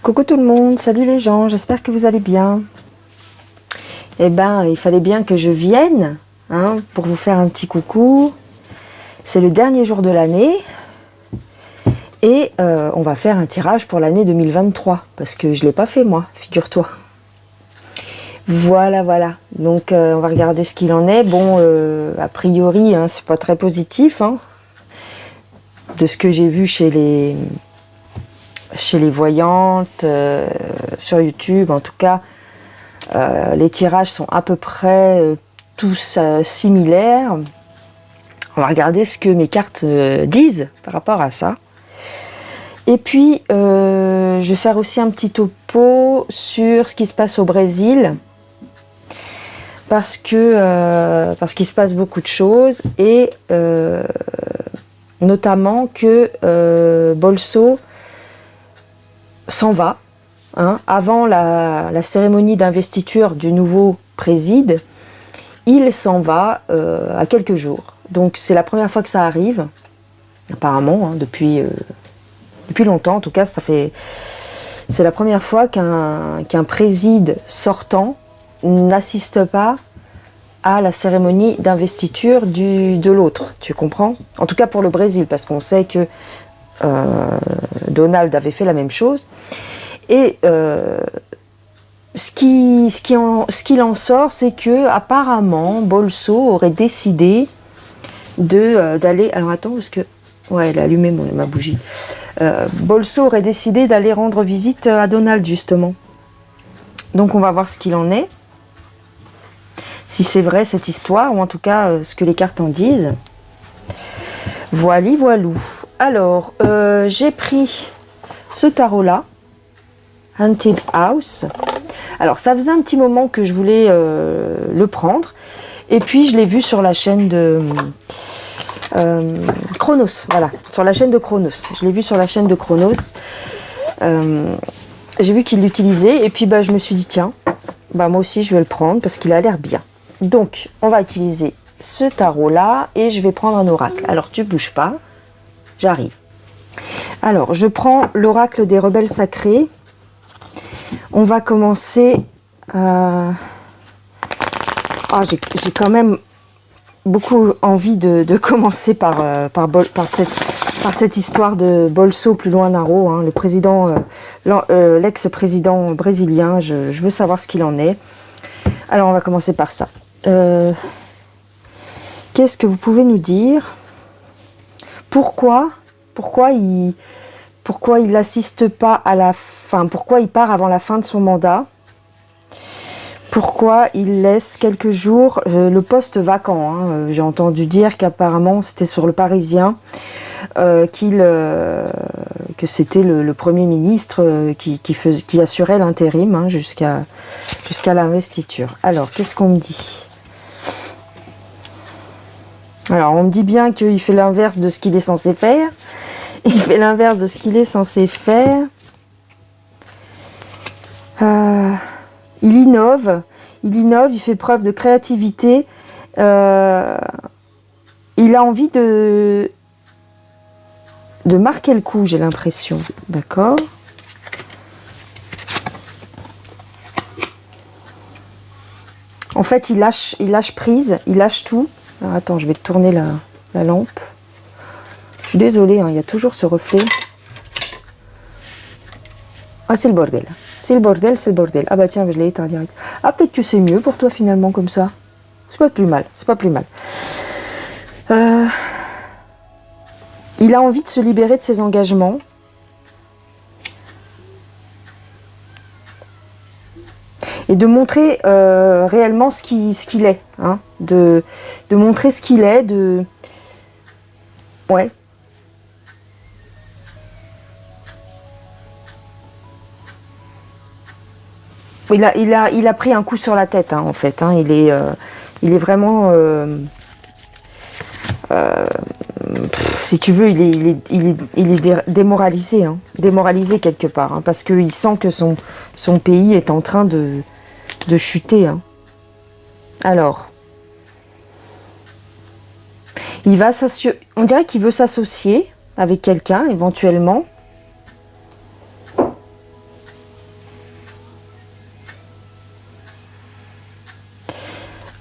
Coucou tout le monde, salut les gens, j'espère que vous allez bien. Eh ben, il fallait bien que je vienne pour vous faire un petit coucou. C'est le dernier jour de l'année et on va faire un tirage pour l'année 2023 parce que je ne l'ai pas fait moi, figure-toi. Voilà. Donc on va regarder ce qu'il en est. Bon, a priori, c'est pas très positif de ce que j'ai vu chez les voyantes, sur YouTube. En tout cas, les tirages sont à peu près tous similaires. On va regarder ce que mes cartes disent par rapport à ça. Et puis, je vais faire aussi un petit topo sur ce qui se passe au Brésil. Parce qu'il se passe beaucoup de choses. Et notamment que Bolso s'en va. Avant la cérémonie d'investiture du nouveau président, il s'en va à quelques jours. Donc c'est la première fois que ça arrive, apparemment, depuis longtemps. En tout cas, c'est la première fois qu'un président sortant n'assiste pas à la cérémonie d'investiture de l'autre. Tu comprends? En tout cas pour le Brésil, parce qu'on sait que Donald avait fait la même chose. Et ce qu'il en sort, c'est que apparemment Bolso aurait décidé d'aller. Alors attends, parce que ouais, elle a allumé ma bougie. Bolso aurait décidé d'aller rendre visite à Donald justement. Donc on va voir ce qu'il en est, si c'est vrai cette histoire, ou en tout cas ce que les cartes en disent. Voilou. Alors j'ai pris ce tarot là. Haunted House. Alors ça faisait un petit moment que je voulais le prendre et puis je l'ai vu sur la chaîne de Chronos, voilà, sur la chaîne de Chronos. Je l'ai vu sur la chaîne de Chronos. J'ai vu qu'il l'utilisait et puis je me suis dit tiens, moi aussi je vais le prendre parce qu'il a l'air bien. Donc on va utiliser ce tarot là et je vais prendre un oracle. Alors tu bouges pas, j'arrive. Alors je prends l'oracle des rebelles sacrés. On va commencer. J'ai quand même beaucoup envie de commencer par cette histoire de Bolso plus loin Naro, le président, l'ex-président brésilien. Je veux savoir ce qu'il en est. Alors on va commencer par ça. Qu'est-ce que vous pouvez nous dire? Pourquoi il n'assiste pas à la fin? Pourquoi il part avant la fin de son mandat? Pourquoi il laisse quelques jours le poste vacant? J'ai entendu dire qu'apparemment c'était sur le Parisien, que c'était le Premier ministre qui assurait l'intérim jusqu'à l'investiture. Alors, qu'est-ce qu'on me dit? Alors, on me dit bien qu'il fait l'inverse de ce qu'il est censé faire. Il fait l'inverse de ce qu'il est censé faire. Il innove, il fait preuve de créativité. Il a envie de marquer le coup, j'ai l'impression. D'accord? En fait, il lâche prise, il lâche tout. Alors, attends, je vais tourner la lampe. Je suis désolée, il y a toujours ce reflet. Ah, c'est le bordel. C'est le bordel. Ah bah tiens, je l'ai éteint direct. Ah, peut-être que c'est mieux pour toi finalement comme ça. C'est pas plus mal. Il a envie de se libérer de ses engagements. Et de montrer réellement ce qu'il est. De montrer ce qu'il est, ouais. Il a pris un coup sur la tête, en fait. Il est vraiment... si tu veux, il est démoralisé. Démoralisé quelque part. Parce qu'il sent que son pays est en train de chuter. Alors... on dirait qu'il veut s'associer avec quelqu'un, éventuellement.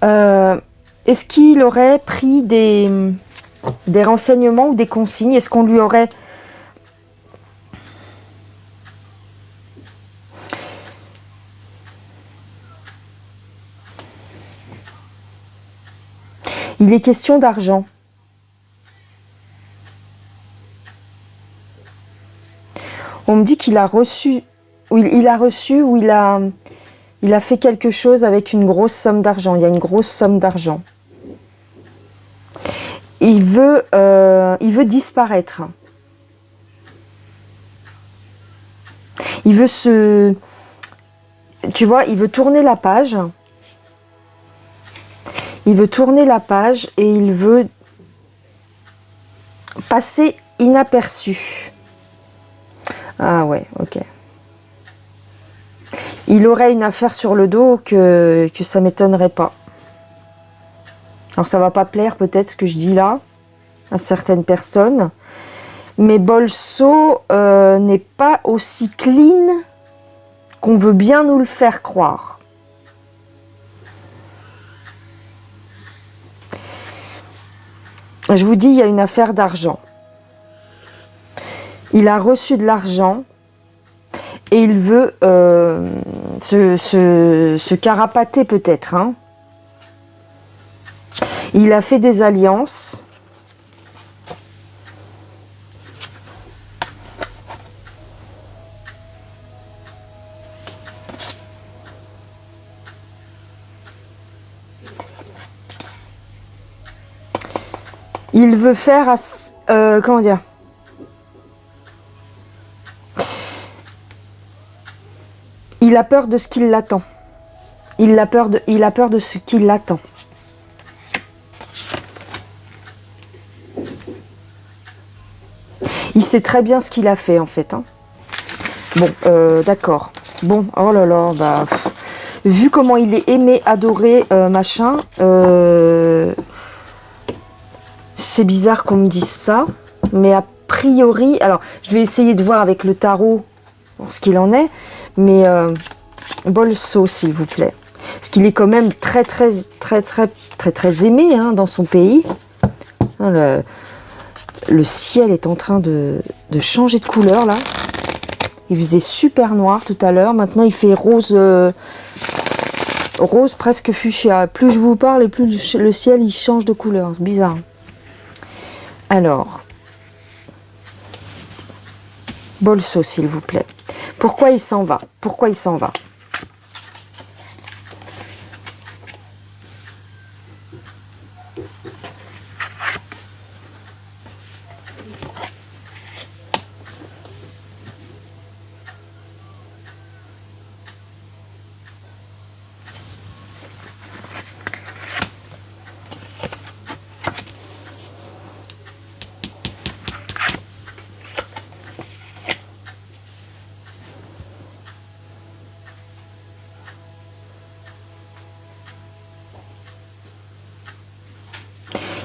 Est-ce qu'il aurait pris des renseignements ou des consignes? Est-ce qu'on lui aurait... Il est question d'argent. On me dit qu'il a reçu, ou il a fait quelque chose avec une grosse somme d'argent. Il y a une grosse somme d'argent. Il veut disparaître. Il veut tu vois, il veut tourner la page. Il veut tourner la page et il veut passer inaperçu. Ah ouais, ok. Il aurait une affaire sur le dos que ça m'étonnerait pas. Alors ça va pas plaire peut-être ce que je dis là à certaines personnes. Mais Bolso n'est pas aussi clean qu'on veut bien nous le faire croire. Je vous dis, il y a une affaire d'argent. Il a reçu de l'argent et il veut se carapater peut-être. Hein. Il a fait des alliances. Il veut faire... comment dire? Il a peur de ce qui l'attend. Il a peur de ce qui l'attend. Il sait très bien ce qu'il a fait en fait. Hein. Bon, d'accord. Bon, oh là là, bah... vu comment il est aimé, adoré, machin... c'est bizarre qu'on me dise ça, mais a priori, alors je vais essayer de voir avec le tarot ce qu'il en est, mais Bolso s'il vous plaît, parce qu'il est quand même très aimé hein, dans son pays. Hein, le ciel est en train de changer de couleur là. Il faisait super noir tout à l'heure, maintenant il fait rose, rose presque fuchsia. Plus je vous parle et plus le ciel il change de couleur, c'est bizarre. Alors, Bolso, s'il vous plaît. Pourquoi il s'en va? Pourquoi il s'en va?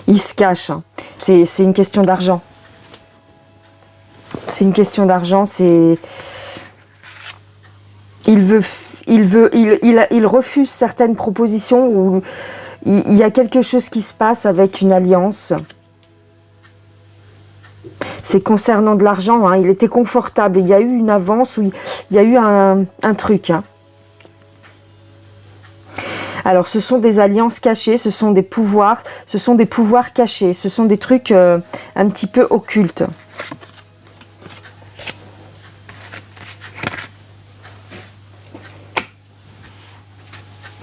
Il se cache. Hein. C'est une question d'argent. C'est une question d'argent. C'est... Il refuse certaines propositions où il y a quelque chose qui se passe avec une alliance. C'est concernant de l'argent. Hein. Il était confortable. Il y a eu une avance où il y a eu un truc. Hein. Alors, ce sont des alliances cachées, ce sont des pouvoirs cachés, ce sont des trucs un petit peu occultes.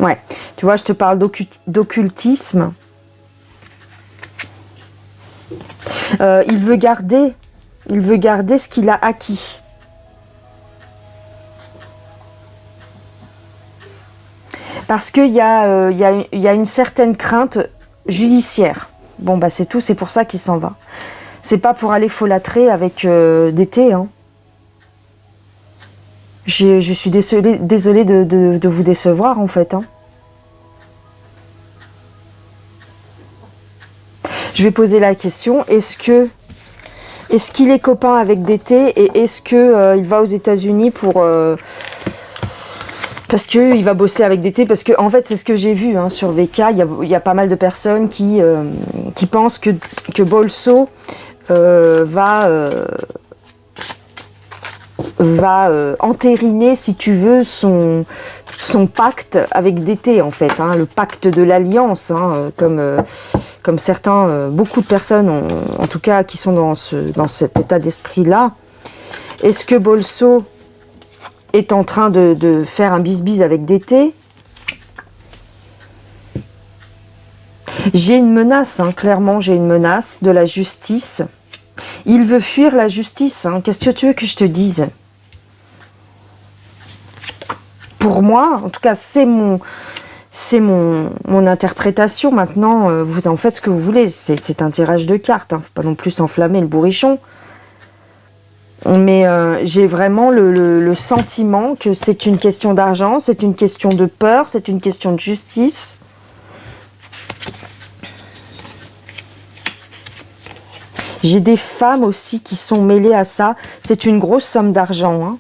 Ouais, tu vois, je te parle d'occultisme. Il veut garder ce qu'il a acquis. Parce qu'il y a une certaine crainte judiciaire. Bon, bah c'est tout, c'est pour ça qu'il s'en va. C'est pas pour aller folâtrer avec d'été. Hein. Je suis désolée de vous décevoir, en fait. Hein. Je vais poser la question, est-ce qu'il est copain avec d'été et est-ce qu'il va aux États-Unis pour Parce qu'il va bosser avec DT, parce que en fait c'est ce que j'ai vu hein, sur VK, il y a pas mal de personnes qui pensent que Bolso va entériner, si tu veux, son pacte avec DT en fait, hein, le pacte de l'alliance, hein, comme certains, beaucoup de personnes, en tout cas, qui sont dans cet état d'esprit-là. Est-ce que Bolso est en train de faire un bis-bis avec DT? J'ai une menace, hein, clairement, j'ai une menace de la justice. Il veut fuir la justice, hein. Qu'est-ce que tu veux que je te dise? Pour moi, en tout cas, c'est mon interprétation. Maintenant, vous en faites ce que vous voulez. C'est un tirage de cartes, hein. Faut pas non plus s'enflammer le bourrichon. Mais j'ai vraiment le sentiment que c'est une question d'argent, c'est une question de peur, c'est une question de justice. J'ai des femmes aussi qui sont mêlées à ça. C'est une grosse somme d'argent, hein.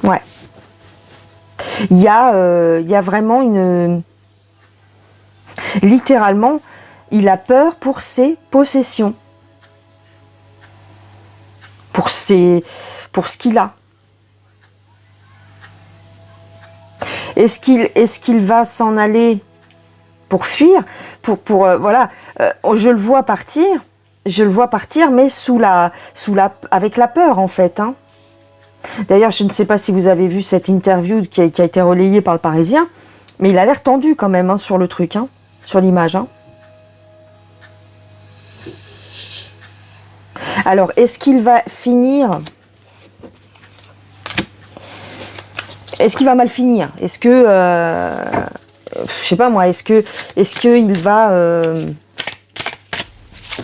Ouais. Il y a vraiment une... Littéralement, il a peur pour ses possessions. Pour ce qu'il a. Est-ce qu'il va s'en aller pour fuir, voilà, je le vois partir, mais avec la peur en fait, hein. D'ailleurs, je ne sais pas si vous avez vu cette interview qui a été relayée par le Parisien, mais il a l'air tendu quand même, hein, sur le truc, hein, sur l'image, hein. Alors, est-ce qu'il va finir? Est-ce qu'il va mal finir? Est-ce que... je sais pas moi, est-ce qu'il va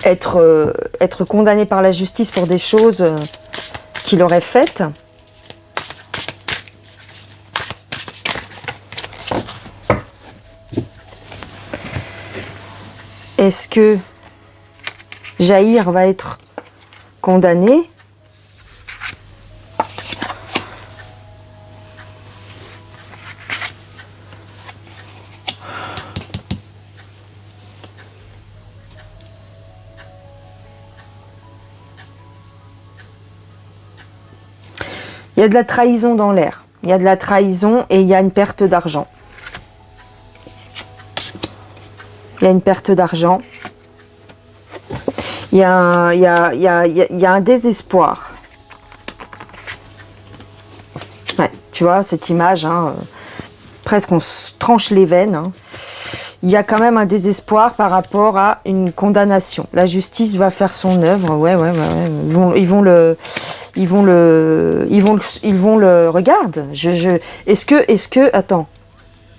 être condamné par la justice pour des choses qu'il aurait faites? Est-ce que Jair va être condamné? Il y a de la trahison dans l'air. Il y a de la trahison et il y a une perte d'argent. Il y a une perte d'argent. Il y a un désespoir. Ouais, tu vois, cette image, hein, presque on se tranche les veines, hein. Il y a quand même un désespoir par rapport à une condamnation. La justice va faire son œuvre. Ouais. Ils vont le. Regarde. Est-ce que. Attends.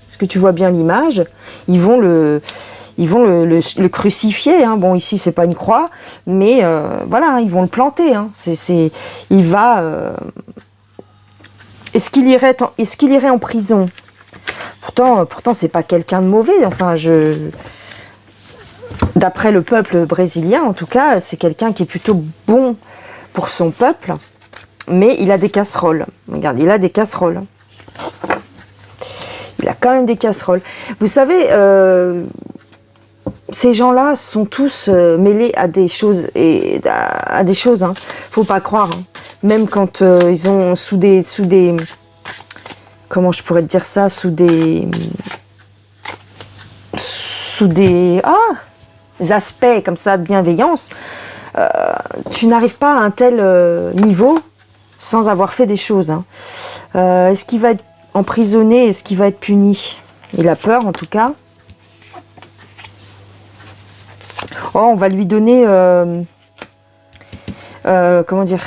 Est-ce que tu vois bien l'image? Ils vont le crucifier. Hein. Bon, ici c'est pas une croix, mais voilà, ils vont le planter. Hein. Il va. Est-ce qu'il irait en prison? Pourtant, c'est pas quelqu'un de mauvais. Enfin, d'après le peuple brésilien, en tout cas, c'est quelqu'un qui est plutôt bon pour son peuple. Mais il a des casseroles. Regarde, il a des casseroles. Il a quand même des casseroles. Vous savez, ces gens-là sont tous mêlés à des choses hein. Faut pas croire. Hein. Même quand ils ont sous des comment je pourrais te dire ça, sous des aspects comme ça de bienveillance, tu n'arrives pas à un tel niveau sans avoir fait des choses. Hein. Est-ce qu'il va être emprisonné? Est-ce qu'il va être puni? Il a peur en tout cas. Oh, on va lui donner... comment dire?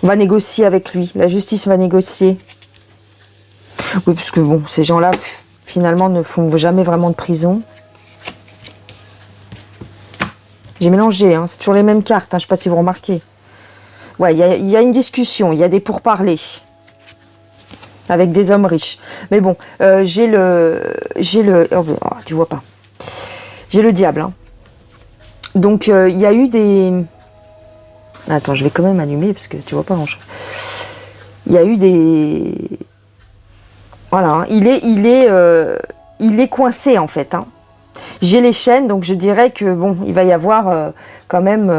On va négocier avec lui. La justice va négocier. Oui, parce que bon, ces gens-là, finalement, ne font jamais vraiment de prison. J'ai mélangé, hein, c'est toujours les mêmes cartes, hein, je ne sais pas si vous remarquez. Ouais, il y a une discussion, il y a des pourparlers. Avec des hommes riches. Mais bon, j'ai le... Oh, tu vois pas. J'ai le diable. Hein. Donc, il y a eu des... Attends, je vais quand même allumer, parce que tu vois pas grand-chose. il y a eu des... Voilà, hein, il est coincé en fait. Hein. J'ai les chaînes, donc je dirais que bon, il va y avoir quand même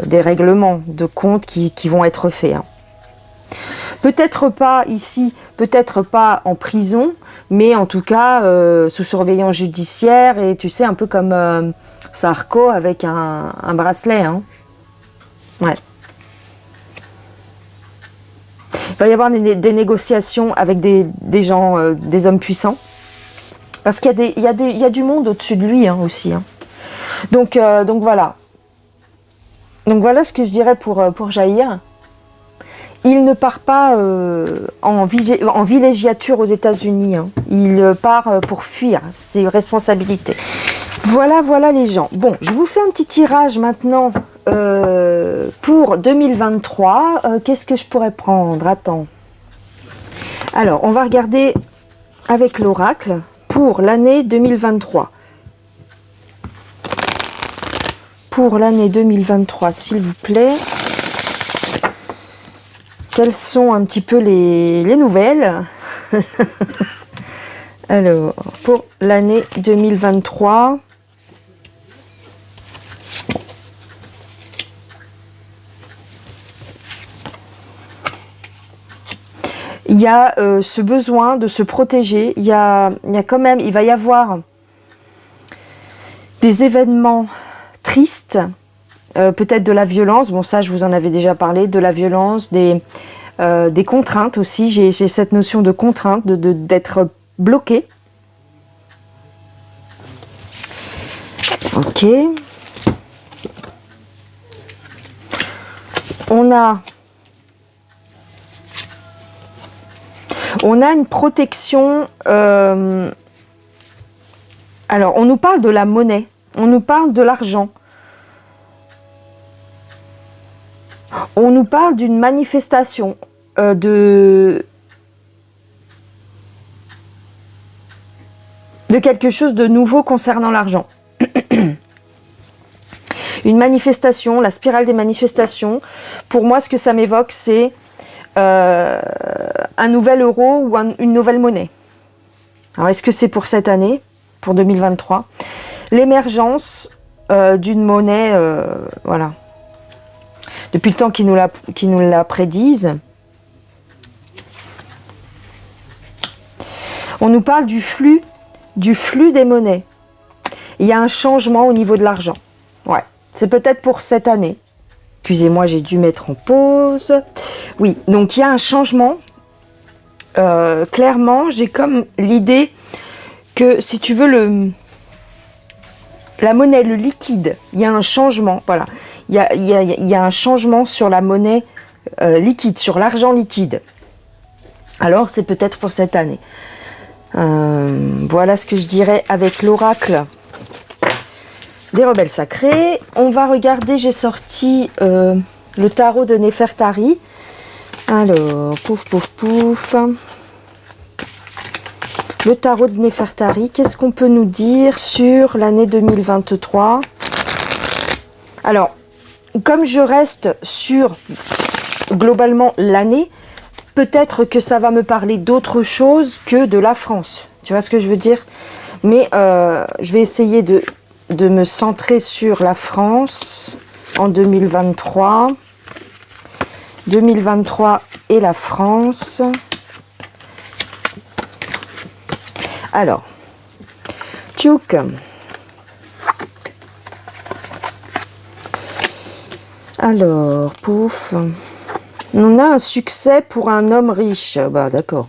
des règlements de compte qui vont être faits. Hein. Peut-être pas ici, peut-être pas en prison, mais en tout cas sous surveillance judiciaire et tu sais, un peu comme Sarko avec un bracelet. Hein. Ouais. Il va y avoir des négociations avec des gens, des hommes puissants. Parce qu'il y a du monde au-dessus de lui hein, aussi. Hein. Donc voilà. Donc voilà ce que je dirais pour Jair. Il ne part pas en villégiature aux États-Unis. Hein. Il part pour fuir ses responsabilités. Voilà les gens. Bon, je vous fais un petit tirage maintenant pour 2023. Qu'est-ce que je pourrais prendre? Attends. Alors, on va regarder avec l'oracle pour l'année 2023. Pour l'année 2023, s'il vous plaît. Quelles sont un petit peu les nouvelles? Alors, pour l'année 2023... Il y a ce besoin de se protéger, il va y avoir des événements tristes, peut-être de la violence, bon ça je vous en avais déjà parlé, de la violence, des contraintes aussi, j'ai cette notion de contrainte, d'être bloqué. Ok. On a une protection, alors on nous parle de la monnaie, on nous parle de l'argent, on nous parle d'une manifestation, de quelque chose de nouveau concernant l'argent. Une manifestation, la spirale des manifestations, pour moi ce que ça m'évoque c'est un nouvel euro ou une nouvelle monnaie. Alors est-ce que c'est pour cette année, pour 2023? L'émergence d'une monnaie, voilà. Depuis le temps qu'ils nous la prédisent. On nous parle du flux des monnaies. Il y a un changement au niveau de l'argent. Ouais, c'est peut-être pour cette année. Excusez-moi, j'ai dû mettre en pause. Oui, donc il y a un changement. Clairement, j'ai comme l'idée que, si tu veux, la monnaie, le liquide, il y a un changement. Voilà, il y a un changement sur la monnaie liquide, sur l'argent liquide. Alors, c'est peut-être pour cette année. Voilà ce que je dirais avec l'oracle des rebelles sacrés. On va regarder, j'ai sorti le tarot de Néfertari. Alors, pouf, pouf, pouf. Le tarot de Néfertari, qu'est-ce qu'on peut nous dire sur l'année 2023? Alors, comme je reste sur globalement l'année, peut-être que ça va me parler d'autre chose que de la France. Tu vois ce que je veux dire? Mais je vais essayer de me centrer sur la France en 2023. 2023 et la France. Alors, tchouk. Alors, pouf. On a un succès pour un homme riche. Bah, d'accord.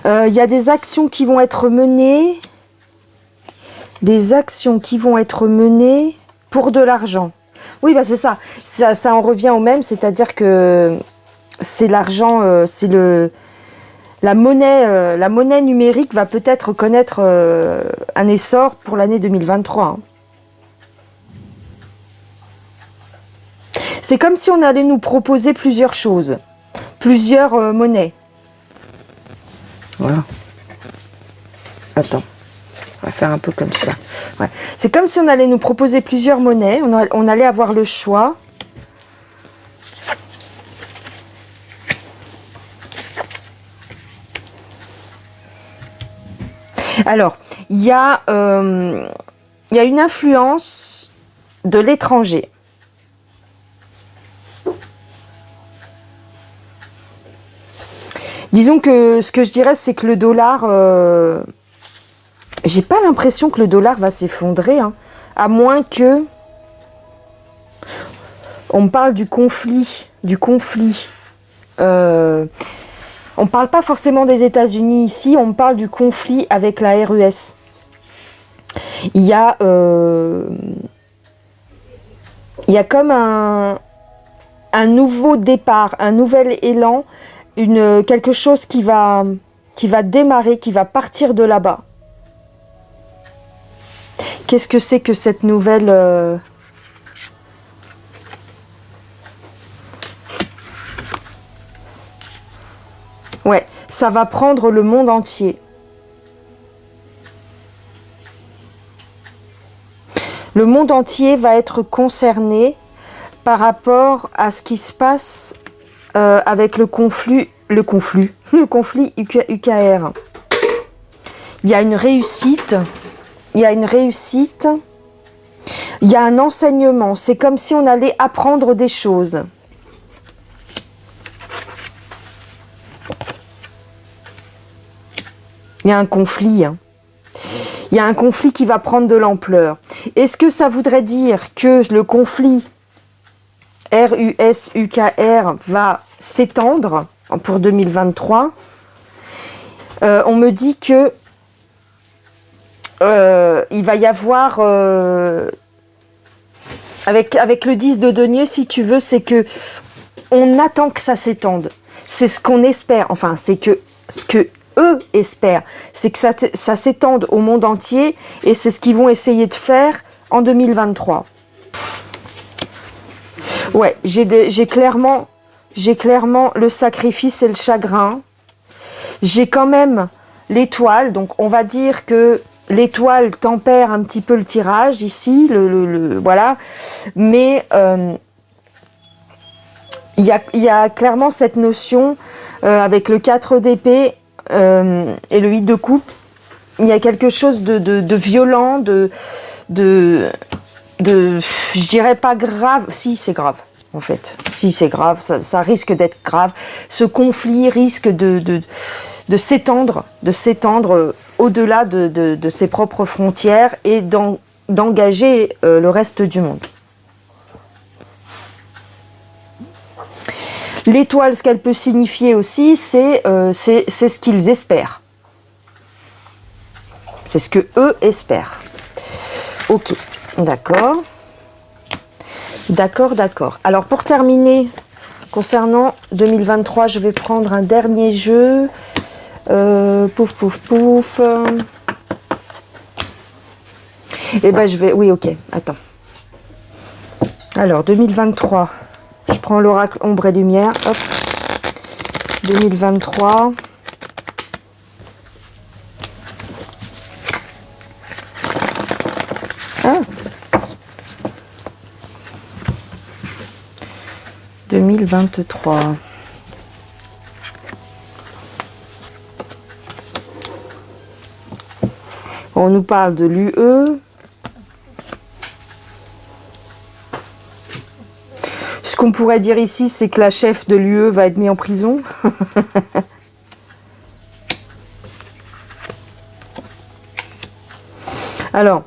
Il y a des actions qui vont être menées. Des actions qui vont être menées pour de l'argent. Oui, bah c'est ça. Ça en revient au même, c'est-à-dire que c'est l'argent, c'est la monnaie numérique va peut-être connaître un essor pour l'année 2023. Hein. C'est comme si on allait nous proposer plusieurs choses, plusieurs monnaies. Voilà. Attends. On va faire un peu comme ça. Ouais. C'est comme si on allait nous proposer plusieurs monnaies. On allait avoir le choix. Alors, il y a une influence de l'étranger. Disons que ce que je dirais, c'est que le dollar... j'ai pas l'impression que le dollar va s'effondrer, hein, à moins que... On me parle du conflit. On ne parle pas forcément des États-Unis ici, on me parle du conflit avec la RUS. Il y a comme un nouveau départ, un nouvel élan, quelque chose qui va démarrer, qui va partir de là-bas. Qu'est-ce que c'est que cette nouvelle... Ouais, ça va prendre le monde entier. Le monde entier va être concerné par rapport à ce qui se passe avec le conflit UKR. Il y a une réussite, il y a un enseignement. C'est comme si on allait apprendre des choses. Il y a un conflit. Il y a un conflit qui va prendre de l'ampleur. Est-ce que ça voudrait dire que le conflit RUS-UKR va s'étendre pour 2023 ? On me dit que il va y avoir... avec le 10 de denier, si tu veux, c'est que on attend que ça s'étende. C'est ce qu'on espère. Enfin, c'est que ce que eux espèrent, c'est que ça s'étende au monde entier, et c'est ce qu'ils vont essayer de faire en 2023. Ouais, j'ai clairement le sacrifice et le chagrin. J'ai quand même l'étoile, donc on va dire que l'étoile tempère un petit peu le tirage ici, voilà. Mais il y a clairement cette notion avec le 4 d'épée et le 8 de coupe. Il y a quelque chose de violent, je dirais pas grave. Si, c'est grave, en fait. Si, c'est grave, ça risque d'être grave. Ce conflit risque de s'étendre au-delà de ses propres frontières et d'engager le reste du monde. L'étoile, ce qu'elle peut signifier aussi, c'est ce qu'ils espèrent. C'est ce que eux espèrent. Ok, d'accord. D'accord. Alors pour terminer, concernant 2023, je vais prendre un dernier jeu. Pouf. Et ben je vais... Oui, ok, attends. Alors, 2023. Je prends l'oracle ombre et lumière. Hop. 2023. Ah. 2023. On nous parle de l'UE. Ce qu'on pourrait dire ici, c'est que la chef de l'UE va être mise en prison. Alors,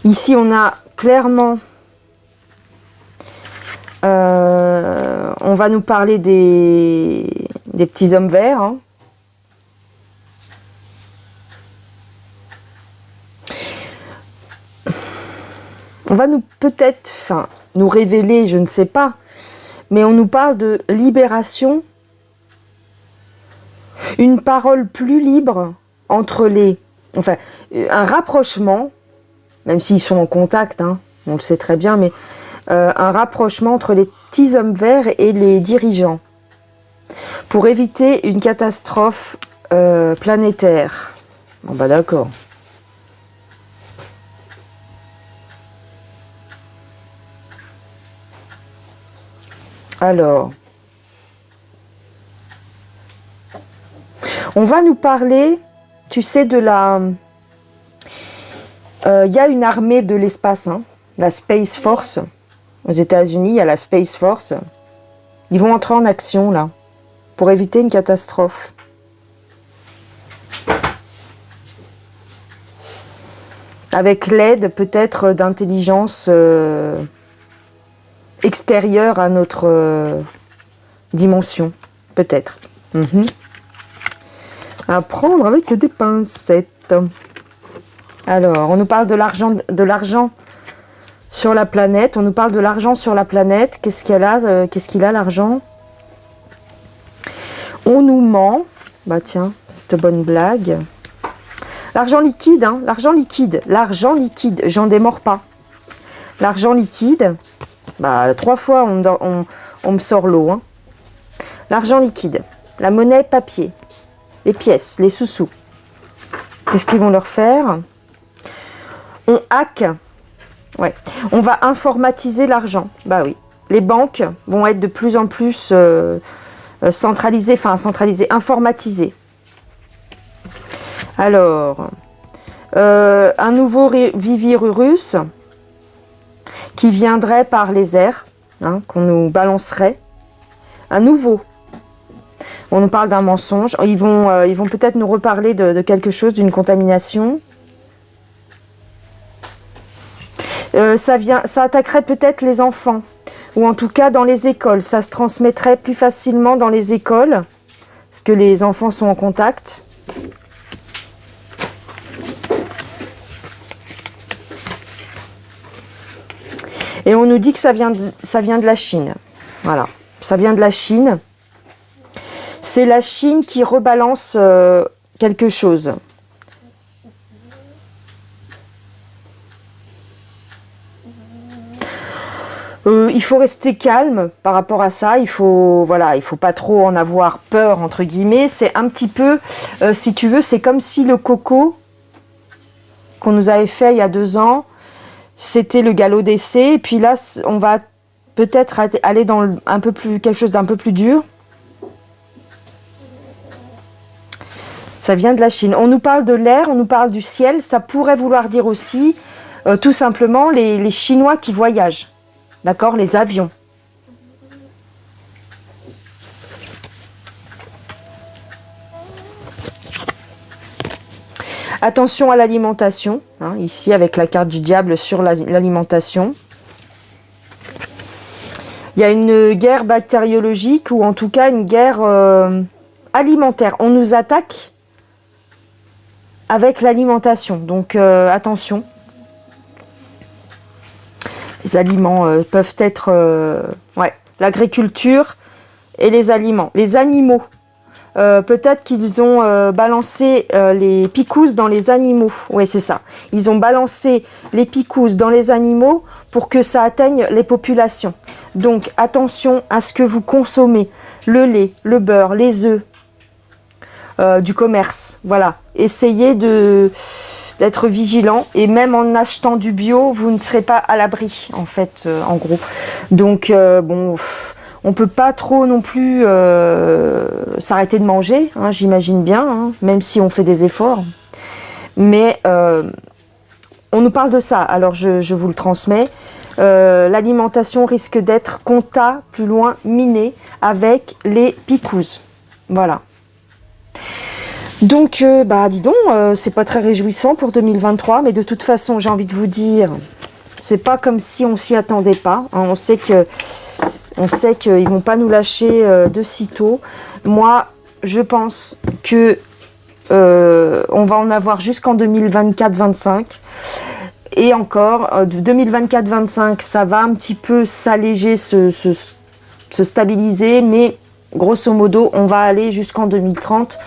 ici, on a clairement... on va nous parler des petits hommes verts. Hein. On va nous révéler, je ne sais pas, mais on nous parle de libération, une parole plus libre entre un rapprochement, même s'ils sont en contact, hein, on le sait très bien, mais un rapprochement entre les petits hommes verts et les dirigeants, pour éviter une catastrophe planétaire. Bon bah d'accord. Alors, on va nous parler, tu sais, de la... Il y a une armée de l'espace, hein, la Space Force. Aux États-Unis, il y a la Space Force. Ils vont entrer en action, là, pour éviter une catastrophe. Avec l'aide, peut-être, d'intelligence extérieure à notre dimension. Peut-être. À prendre avec des pincettes. Alors, on nous parle de l'argent sur la planète. On nous parle de l'argent sur la planète. Qu'est-ce qu'il a, l'argent? On nous ment. Bah tiens, cette bonne blague. L'argent liquide, hein, l'argent liquide. L'argent liquide, j'en démords pas. L'argent liquide, bah 3 fois on me sort l'eau. Hein. L'argent liquide, la monnaie papier, les pièces, les sous-sous. Qu'est-ce qu'ils vont leur faire? On hack. Ouais. On va informatiser l'argent. Bah oui. Les banques vont être de plus en plus centralisées, informatisées. Alors, un nouveau virus qui viendrait par les airs, hein, qu'on nous balancerait. Un nouveau. On nous parle d'un mensonge. Ils vont peut-être nous reparler de quelque chose, d'une contamination. Ça attaquerait peut-être les enfants, ou en tout cas dans les écoles. Ça se transmettrait plus facilement dans les écoles, parce que les enfants sont en contact. Et on nous dit que ça vient de la Chine. Voilà, ça vient de la Chine. C'est la Chine qui rebalance quelque chose. Il faut rester calme par rapport à ça. Il faut pas trop en avoir peur, entre guillemets. C'est un petit peu, si tu veux, c'est comme si le coco qu'on nous avait fait il y a 2 ans, c'était le galop d'essai. Et puis là, on va peut-être aller dans quelque chose d'un peu plus dur. Ça vient de la Chine. On nous parle de l'air, on nous parle du ciel. Ça pourrait vouloir dire aussi, tout simplement, les Chinois qui voyagent. D'accord, les avions. Attention à l'alimentation, hein, ici avec la carte du diable sur l'alimentation. Il y a une guerre bactériologique ou en tout cas une guerre alimentaire. On nous attaque avec l'alimentation, donc attention. Les aliments peuvent être... l'agriculture et les aliments. Les animaux. Peut-être qu'ils ont balancé les picousses dans les animaux. Oui, c'est ça. Ils ont balancé les picousses dans les animaux pour que ça atteigne les populations. Donc, attention à ce que vous consommez. Le lait, le beurre, les œufs, du commerce. Voilà. Essayez d'être vigilant. Et même en achetant du bio, vous ne serez pas à l'abri, en fait, en gros. Donc, on peut pas trop non plus s'arrêter de manger, hein, j'imagine bien, hein, même si on fait des efforts. Mais on nous parle de ça, alors je vous le transmets. L'alimentation risque d'être plus loin, minée avec les picousses. Voilà. Donc, dis donc, c'est pas très réjouissant pour 2023, mais de toute façon, j'ai envie de vous dire, c'est pas comme si on s'y attendait pas. Hein, on sait qu'ils ne vont pas nous lâcher de sitôt. Moi, je pense que on va en avoir jusqu'en 2024-25. Et encore, 2024-25, ça va un petit peu s'alléger, se stabiliser. Mais grosso modo, on va aller jusqu'en 2030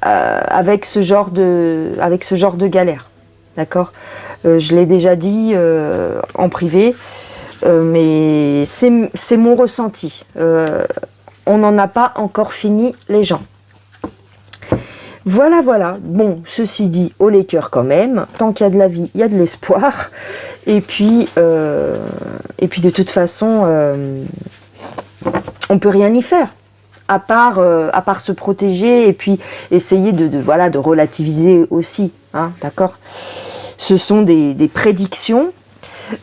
avec ce genre de galère. D'accord ? Je l'ai déjà dit en privé. Mais c'est mon ressenti. On n'en a pas encore fini, les gens. Voilà, voilà. Bon, ceci dit, haut les cœurs quand même. Tant qu'il y a de la vie, il y a de l'espoir. Et puis de toute façon, on peut rien y faire. À part se protéger et puis essayer de relativiser aussi, hein, d'accord? Ce sont des prédictions.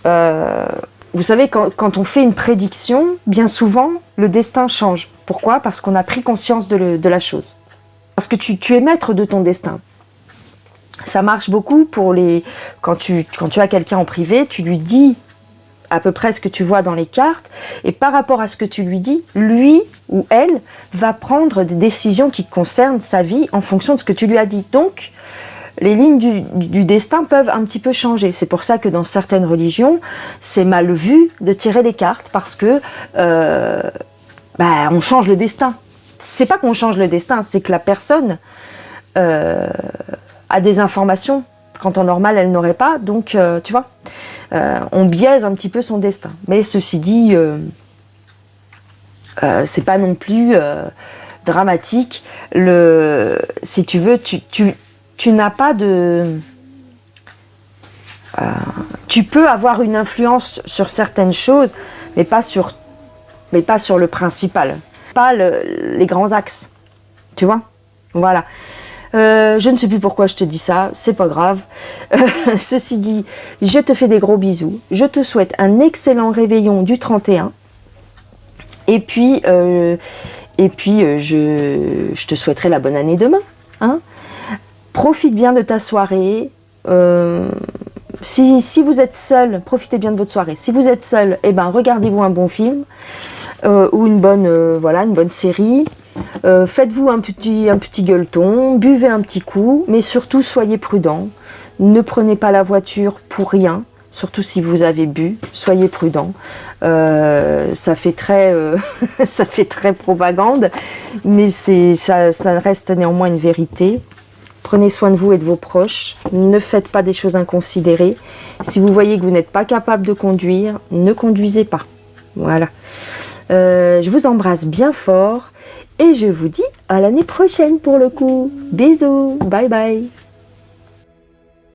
Vous savez, quand on fait une prédiction, bien souvent, le destin change. Pourquoi? Parce qu'on a pris conscience de la chose. Parce que tu es maître de ton destin. Ça marche beaucoup quand tu as quelqu'un en privé, tu lui dis à peu près ce que tu vois dans les cartes, et par rapport à ce que tu lui dis, lui ou elle va prendre des décisions qui concernent sa vie en fonction de ce que tu lui as dit. Donc, les lignes du destin peuvent un petit peu changer. C'est pour ça que dans certaines religions, c'est mal vu de tirer les cartes, parce que on change le destin. C'est pas qu'on change le destin, c'est que la personne a des informations qu'en temps normal elle n'aurait pas, donc tu vois, on biaise un petit peu son destin. Mais ceci dit, c'est pas non plus dramatique. Si tu veux, tu n'as pas de... tu peux avoir une influence sur certaines choses, mais pas sur le principal, pas les grands axes, tu vois, voilà. Je ne sais plus pourquoi je te dis ça, c'est pas grave. Ceci dit, je te fais des gros bisous. Je te souhaite un excellent réveillon du 31. Et puis, je te souhaiterai la bonne année demain. Hein. Profite bien de ta soirée. Si vous êtes seul, profitez bien de votre soirée. Si vous êtes seul, regardez-vous un bon film ou une bonne série. Faites-vous un petit gueuleton, buvez un petit coup, mais surtout soyez prudents. Ne prenez pas la voiture pour rien, surtout si vous avez bu, soyez prudents. Ça fait très propagande, mais ça reste néanmoins une vérité. Prenez soin de vous et de vos proches, ne faites pas des choses inconsidérées. Si vous voyez que vous n'êtes pas capable de conduire, ne conduisez pas. Voilà. Je vous embrasse bien fort. Et je vous dis à l'année prochaine pour le coup. Bisous, bye bye.